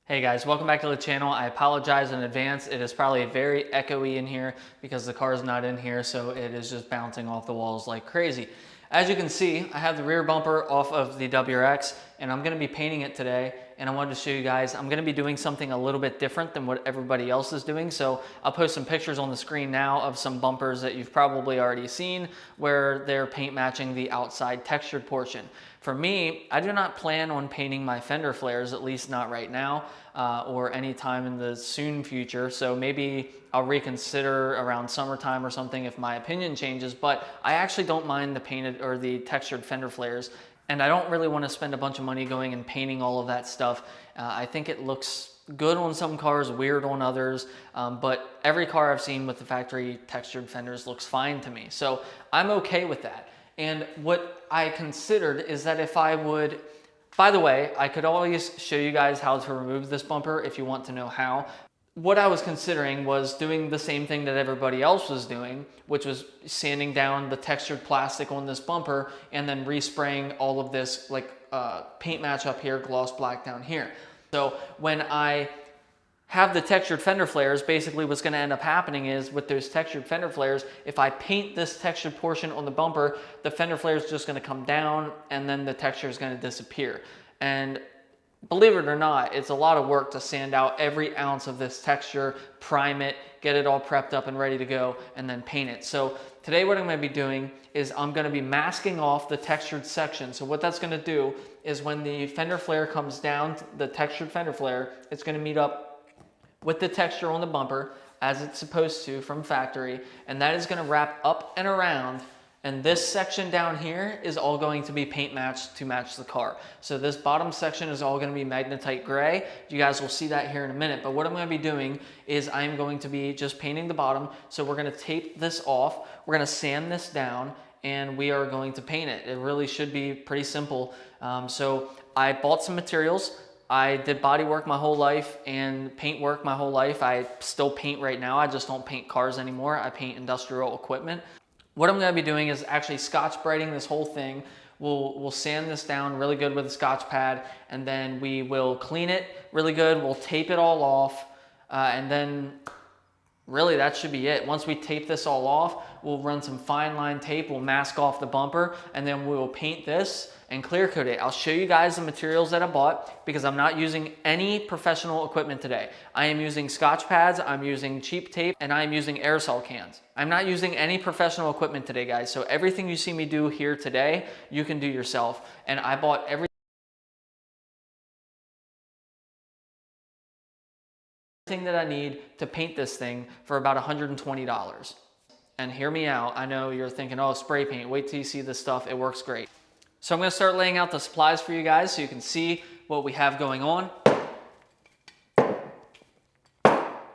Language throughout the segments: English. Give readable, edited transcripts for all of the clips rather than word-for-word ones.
Hey guys, welcome back to the channel. I apologize in advance. It is probably very echoey in here because the car is not in here, so it is just bouncing off the walls like crazy. As you can see, I have the rear bumper off of the WRX and I'm going to be painting it today, and I wanted to show you guys I'm going to be doing something a little bit different than what everybody else is doing. So I'll post some pictures on the screen now of some bumpers that you've probably already seen where they're paint matching the outside textured portion. For me, I do not plan on painting my fender flares, at least not right now, or anytime in the soon future. So maybe I'll reconsider around summertime or something if my opinion changes, but I actually don't mind the painted or the textured fender flares. And I don't really want to spend a bunch of money going and painting all of that stuff. I think it looks good on some cars, weird on others, but every car I've seen with the factory textured fenders looks fine to me. So I'm okay with that. And what I considered is that if I would, by the way, I could always show you guys how to remove this bumper if you want to know how. What I was considering was doing the same thing that everybody else was doing, which was sanding down the textured plastic on this bumper and then respraying all of this like paint match up here, gloss black down here. So when I have the textured fender flares, basically what's going to end up happening is with those textured fender flares, if I paint this textured portion on the bumper, the fender flare is just going to come down and then the texture is going to disappear. And believe it or not, it's a lot of work to sand out every ounce of this texture, prime it, get it all prepped up and ready to go, and then paint it. So today what I'm going to be doing is I'm going to be masking off the textured section. So what that's going to do is when the fender flare comes down, the textured fender flare, it's going to meet up with the texture on the bumper as it's supposed to from factory, and that is going to wrap up and around, and this section down here is all going to be paint matched to match the car. So this bottom section is all going to be magnetite gray. You guys will see that here in a minute, but what I'm going to be doing is I'm going to be just painting the bottom. So we're going to tape this off, we're going to sand this down, and we are going to paint it. It really should be pretty simple. So I bought some materials. I did body work my whole life and paint work my whole life. I still paint right now. I just don't paint cars anymore. I paint industrial equipment. What I'm going to be doing is actually Scotch-Briting this whole thing. We'll sand this down really good with a Scotch pad, and then we will clean it really good. We'll tape it all off, and then really that should be it. Once we tape this all off, we'll run some fine line tape, we'll mask off the bumper, and then we will paint this and clear coat it. I'll show you guys the materials that I bought because I'm not using any professional equipment today. I am using Scotch pads, I'm using cheap tape, and I'm using aerosol cans. I'm not using any professional equipment today, guys. So everything you see me do here today, you can do yourself. And I bought everything that I need to paint this thing for about $120. And hear me out. I know you're thinking, oh, spray paint, wait till you see this stuff. It works great. So I'm going to start laying out the supplies for you guys so you can see what we have going on.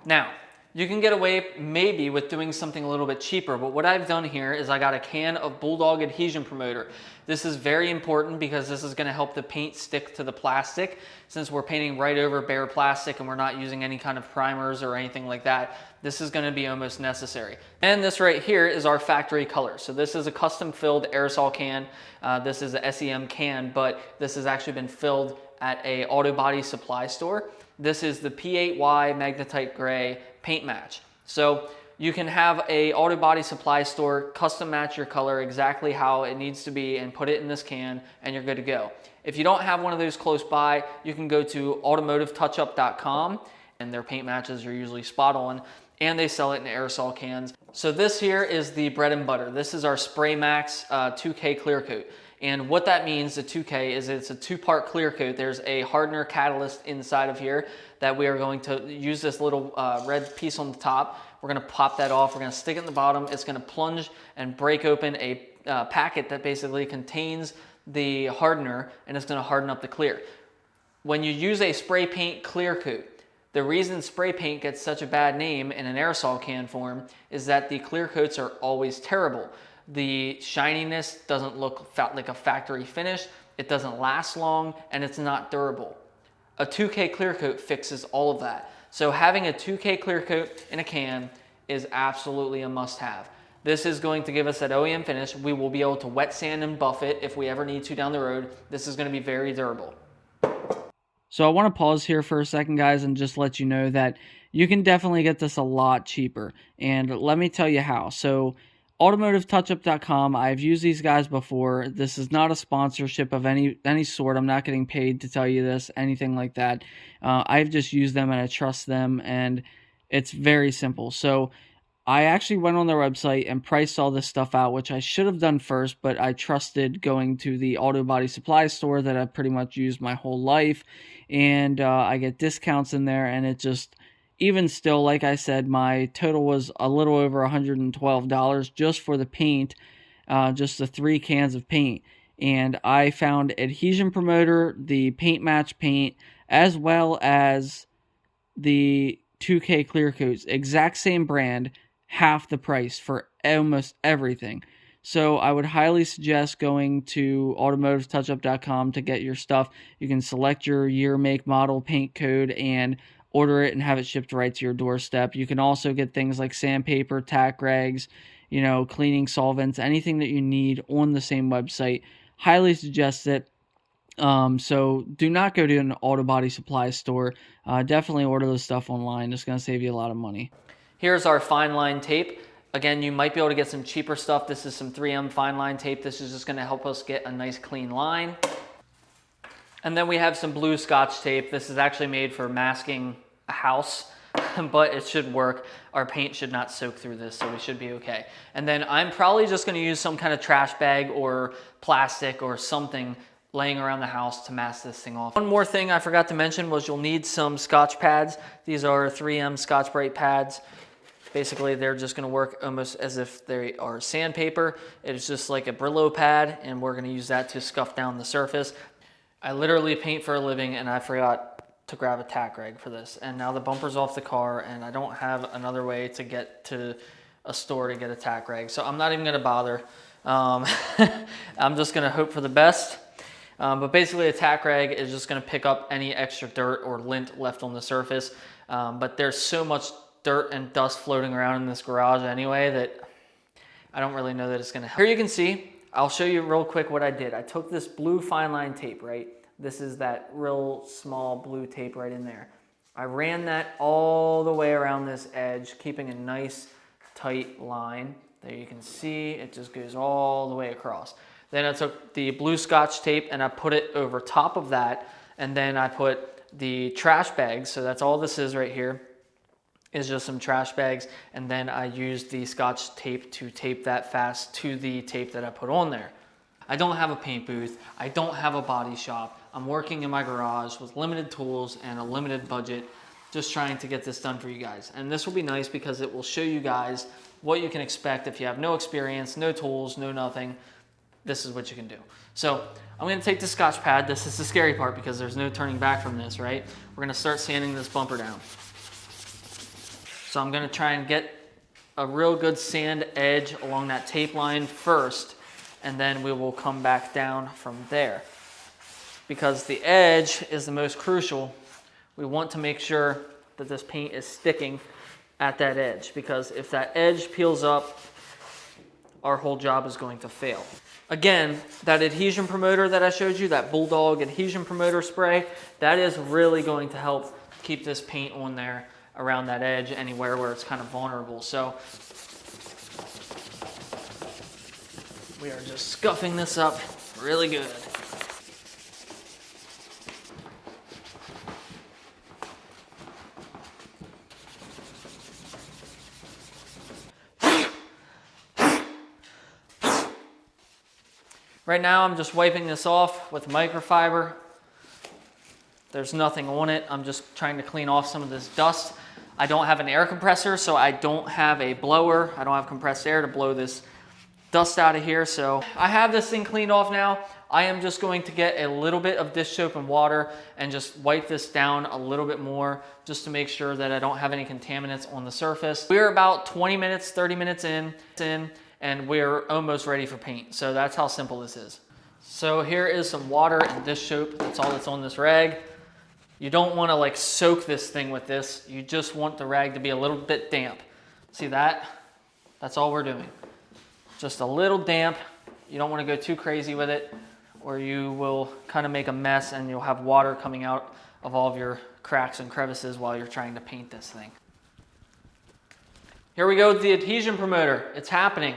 Now, you can get away maybe with doing something a little bit cheaper, but what I've done here is I got a can of Bulldog adhesion promoter. This is very important because this is going to help the paint stick to the plastic. Since we're painting right over bare plastic and we're not using any kind of primers or anything like that, this is going to be almost necessary. And this right here is our factory color. So this is a custom filled aerosol can. This is a SEM can, but this has actually been filled at a auto body supply store. This is the P8Y magnetite gray paint match. So you can have a auto body supply store custom match your color exactly how it needs to be and put it in this can and you're good to go. If you don't have one of those close by, you can go to automotivetouchup.com, and their paint matches are usually spot on, and they sell it in aerosol cans. So this here is the bread and butter. This is our Spray Max 2K clear coat. And what that means, the 2K, is it's a two-part clear coat. There's a hardener catalyst inside of here that we are going to use this little red piece on the top. We're going to pop that off. We're going to stick it in the bottom. It's going to plunge and break open a packet that basically contains the hardener, and it's going to harden up the clear. When you use a spray paint clear coat, the reason spray paint gets such a bad name in an aerosol can form is that the clear coats are always terrible. The shininess doesn't look like a factory finish, it doesn't last long, and it's not durable. A 2K clear coat fixes all of that. So having a 2K clear coat in a can is absolutely a must-have. This is going to give us that OEM finish. We will be able to wet sand and buff it if we ever need to down the road. This is going to be very durable. So I want to pause here for a second, guys, and just let you know that you can definitely get this a lot cheaper. And let me tell you how. So automotivetouchup.com, I've used these guys before. This is not a sponsorship of any sort. I'm not getting paid to tell you this, anything like that. I've just used them and I trust them, and it's very simple. So I actually went on their website and priced all this stuff out, which I should have done first, but I trusted going to the auto body supply store that I've pretty much used my whole life, and I get discounts in there, and it just, even still, like I said, my total was a little over $112 just for the paint, just the 3 cans of paint. And I found adhesion promoter, the paint match paint, as well as the 2K clear coats, exact same brand, half the price for almost everything. So I would highly suggest going to automotivetouchup.com to get your stuff. You can select your year, make, model, paint code, and order it and have it shipped right to your doorstep. You can also get things like sandpaper, tack rags, cleaning solvents, anything that you need on the same website. Highly suggest it. So do not go to an auto body supply store. Definitely order this stuff online. It's going to save you a lot of money. Here's our fine line tape. Again, you might be able to get some cheaper stuff. This is some 3M fine line tape. This is just going to help us get a nice clean line. And then we have some blue Scotch tape. This is actually made for masking a house, but it should work. Our paint should not soak through this, so we should be okay. And then I'm probably just going to use some kind of trash bag or plastic or something laying around the house to mask this thing off. One more thing I forgot to mention was you'll need some Scotch pads. These are 3M Scotch Brite pads. Basically, they're just going to work almost as if they are sandpaper. It's just like a Brillo pad, and we're going to use that to scuff down the surface. I literally paint for a living, and I forgot to grab a tack rag for this. And now the bumper's off the car, and I don't have another way to get to a store to get a tack rag. So I'm not even going to bother. I'm just going to hope for the best. But basically, a tack rag is just going to pick up any extra dirt or lint left on the surface. But there's so much dirt and dust floating around in this garage anyway that I don't really know that it's going to help. Here you can see, I'll show you real quick what I did. I took this blue fine line tape, right? This is that real small blue tape right in there. I ran that all the way around this edge, keeping a nice tight line. There you can see it just goes all the way across. Then I took the blue Scotch tape and I put it over top of that, and then I put the trash bags, so that's all this is right here, is just some trash bags, and then I used the Scotch tape to tape that fast to the tape that I put on there. I don't have a paint booth, I don't have a body shop, I'm working in my garage with limited tools and a limited budget, just trying to get this done for you guys. And this will be nice because it will show you guys what you can expect if you have no experience, no tools, no nothing. This is what you can do. So I'm going to take the Scotch pad. This is the scary part because there's no turning back from this, right? We're going to start sanding this bumper down. So I'm going to try and get a real good sand edge along that tape line first, and then we will come back down from there. Because the edge is the most crucial, we want to make sure that this paint is sticking at that edge, because if that edge peels up, our whole job is going to fail. Again, that adhesion promoter that I showed you, that Bulldog adhesion promoter spray, that is really going to help keep this paint on there around that edge anywhere where it's kind of vulnerable. So we are just scuffing this up really good. Right now I'm just wiping this off with microfiber. There's nothing on it. I'm just trying to clean off some of this dust. I don't have an air compressor, so I don't have a blower. I don't have compressed air to blow this dust out of here. So I have this thing cleaned off now. I am just going to get a little bit of dish soap and water and just wipe this down a little bit more just to make sure that I don't have any contaminants on the surface. We're about 20 minutes, 30 minutes in, and we're almost ready for paint. So that's how simple this is. So here is some water and dish soap. That's all that's on this rag. You don't want to like soak this thing with this. You just want the rag to be a little bit damp. See that? That's all we're doing. Just a little damp. You don't want to go too crazy with it, or you will kind of make a mess and you'll have water coming out of all of your cracks and crevices while you're trying to paint this thing. Here we go with the adhesion promoter. It's happening.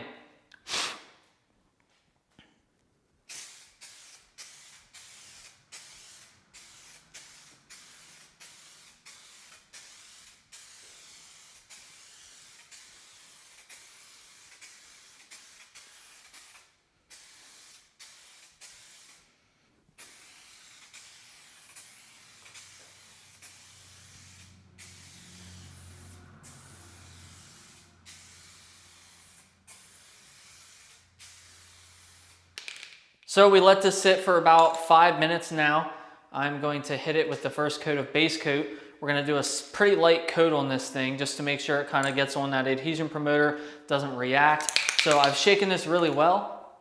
So we let this sit for about 5 minutes now. I'm going to hit it with the first coat of base coat. We're gonna do a pretty light coat on this thing just to make sure it kind of gets on that adhesion promoter, doesn't react. So I've shaken this really well.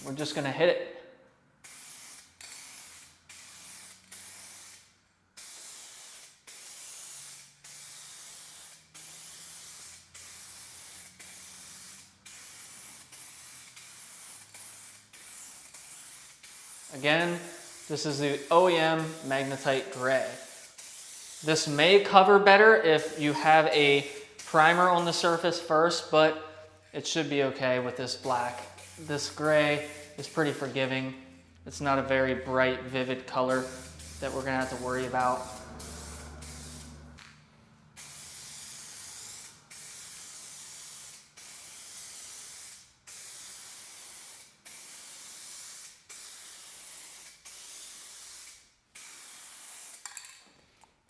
We're just gonna hit it. Again, this is the OEM Magnetite Gray. This may cover better if you have a primer on the surface first, but it should be okay with this black. This gray is pretty forgiving. It's not a very bright, vivid color that we're gonna have to worry about.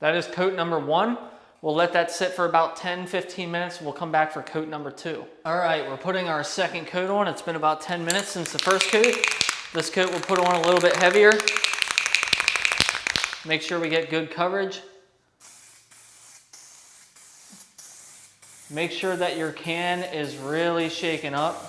That is coat number 1. We'll let that sit for about 10-15 minutes. We'll come back for coat number 2. All right, we're putting our second coat on. It's been about 10 minutes since the first coat. This coat we'll put on a little bit heavier. Make sure we get good coverage. Make sure that your can is really shaken up.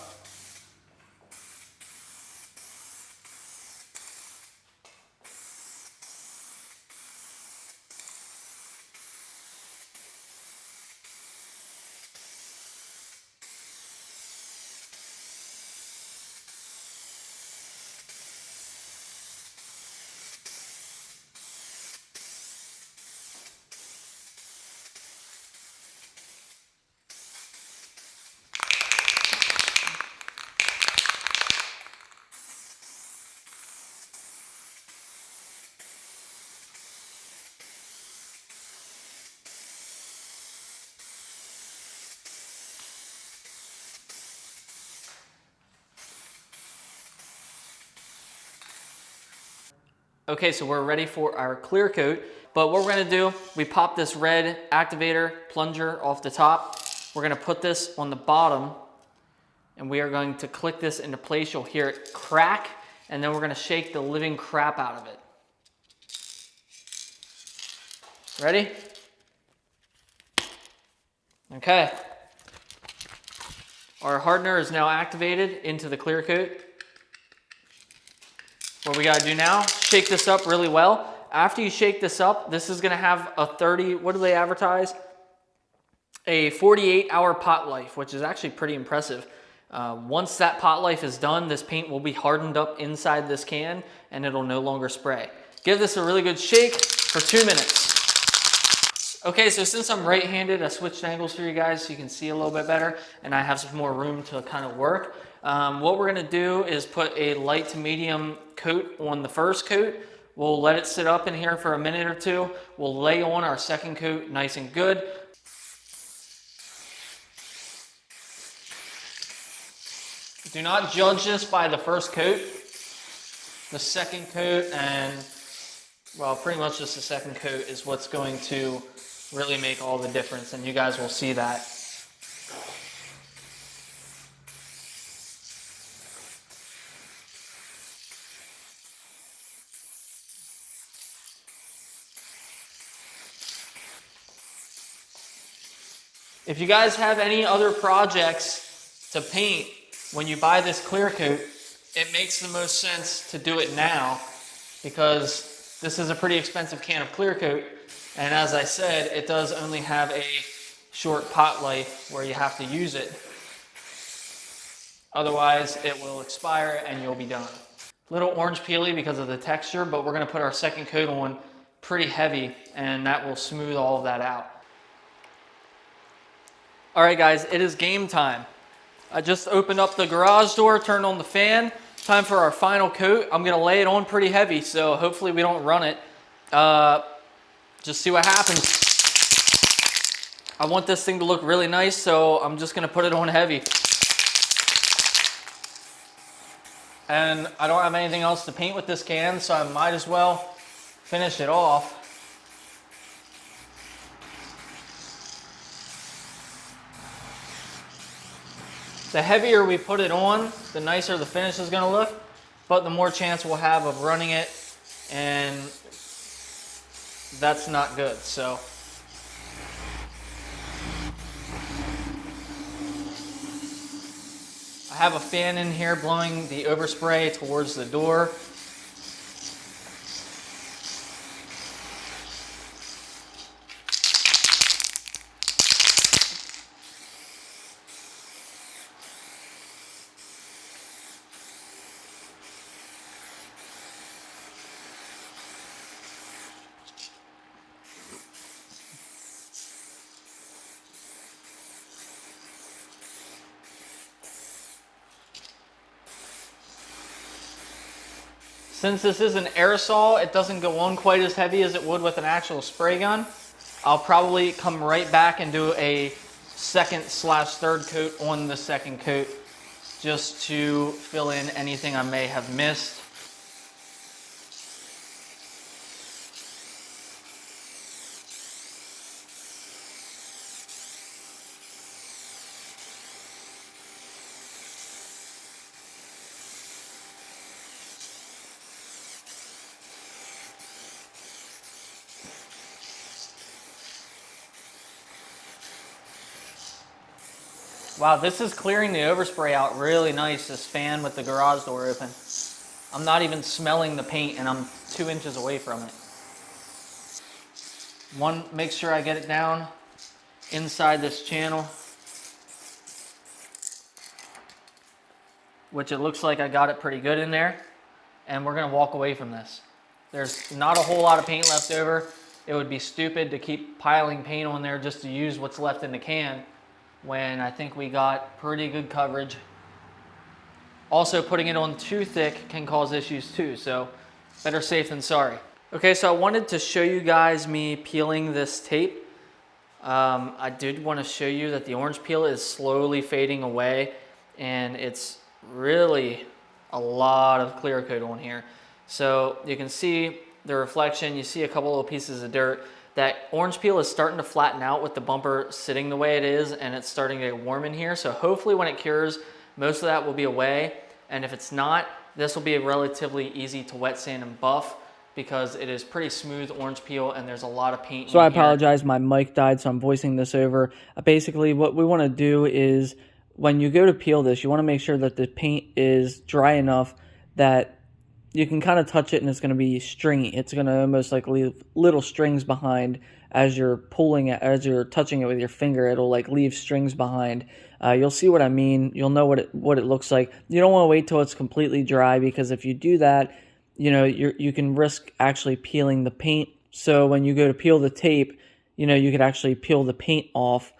Okay, so we're ready for our clear coat, but what we're gonna do, we pop this red activator plunger off the top. We're gonna put this on the bottom and we are going to click this into place. You'll hear it crack, and then we're gonna shake the living crap out of it. Ready? Okay. Our hardener is now activated into the clear coat. What we gotta do now, shake this up really well. After you shake this up, this is gonna have a 30, what do they advertise? A 48-hour pot life, which is actually pretty impressive. Once that pot life is done, this paint will be hardened up inside this can and it'll no longer spray. Give this a really good shake for 2 minutes. Okay, so since I'm right-handed, I switched angles for you guys so you can see a little bit better and I have some more room to kind of work. What we're gonna do is put a light to medium coat on the first coat. We'll let it sit up in here for a minute or two. We'll lay on our second coat nice and good. Do not judge this by the first coat. The second coat and, well, pretty much just the second coat is what's going to really make all the difference, and you guys will see that. If you guys have any other projects to paint when you buy this clear coat, it makes the most sense to do it now because this is a pretty expensive can of clear coat, and as I said, it does only have a short pot life where you have to use it. Otherwise, it will expire and you'll be done. Little orange peely because of the texture, but we're gonna put our second coat on pretty heavy, and that will smooth all of that out. All right guys, it is game time. I just opened up the garage door, turned on the fan. Time for our final coat. I'm gonna lay it on pretty heavy, so hopefully we don't run it. Just see what happens. I want this thing to look really nice, so I'm just gonna put it on heavy. And I don't have anything else to paint with this can, so I might as well finish it off. The heavier we put it on, the nicer the finish is gonna look, but the more chance we'll have of running it, and that's not good, so. I have a fan in here blowing the overspray towards the door. Since this is an aerosol, it doesn't go on quite as heavy as it would with an actual spray gun. I'll probably come right back and do a second/third coat on the second coat just to fill in anything I may have missed. Wow, this is clearing the overspray out really nice, this fan with the garage door open. I'm not even smelling the paint and I'm 2 inches away from it. Make sure I get it down inside this channel, which it looks like I got it pretty good in there. And we're gonna walk away from this. There's not a whole lot of paint left over. It would be stupid to keep piling paint on there just to use what's left in the can, when I think we got pretty good coverage. Also, putting it on too thick can cause issues too, so better safe than sorry. Okay, so I wanted to show you guys me peeling this tape. I did want to show you that the orange peel is slowly fading away, and it's really a lot of clear coat on here. So you can see the reflection, you see a couple little pieces of dirt. That orange peel is starting to flatten out with the bumper sitting the way it is, and it's starting to get warm in here. So hopefully when it cures, most of that will be away. And if it's not, this will be a relatively easy to wet sand and buff because it is pretty smooth orange peel and there's a lot of paint in So I here. apologize, my mic died, so I'm voicing this over. Basically, what we want to do is when you go to peel this, you want to make sure that the paint is dry enough that you can kind of touch it and it's going to be stringy. It's going to almost like leave little strings behind as you're pulling it, as you're touching it with your finger. It'll like leave strings behind. You'll see what I mean. You'll know what it looks like. You don't want to wait till it's completely dry, because if you do that, you know, you can risk actually peeling the paint. So when you go to peel the tape, you know, you could actually peel the paint off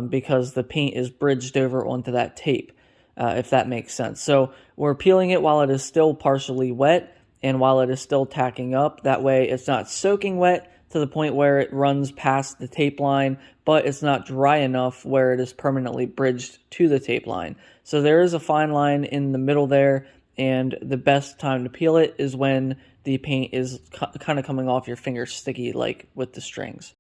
because the paint is bridged over onto that tape. If that makes sense. So we're peeling it while it is still partially wet and while it is still tacking up. That way it's not soaking wet to the point where it runs past the tape line, but it's not dry enough where it is permanently bridged to the tape line. So there is a fine line in the middle there, and the best time to peel it is when the paint is kind of coming off your finger sticky, like with the strings.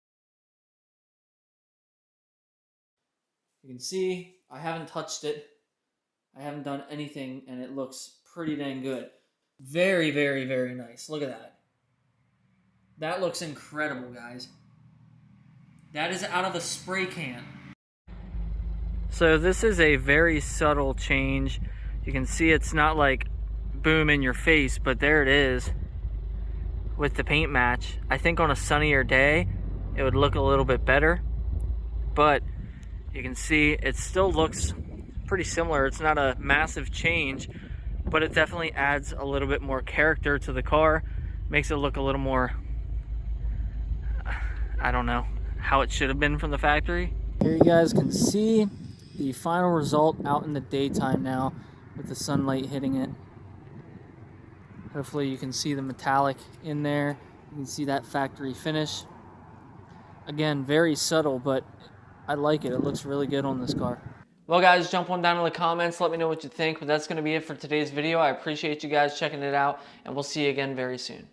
You can see I haven't touched it. I haven't done anything, and it looks pretty dang good. Very, very, very nice. Look at that. That looks incredible, guys. That is out of a spray can. So this is a very subtle change. You can see it's not like boom in your face, but there it is with the paint match. I think on a sunnier day, it would look a little bit better, but you can see it still looks pretty similar. It's not a massive change, but it definitely adds a little bit more character to the car, makes it look a little more I don't know, how it should have been from the factory. Here you guys can see the final result out in the daytime now with the sunlight hitting it. Hopefully you can see the metallic in there. You can see that factory finish. Again, very subtle, but I like it. It looks really good on this car. Well, guys, jump on down in the comments. Let me know what you think. But that's going to be it for today's video. I appreciate you guys checking it out, and we'll see you again very soon.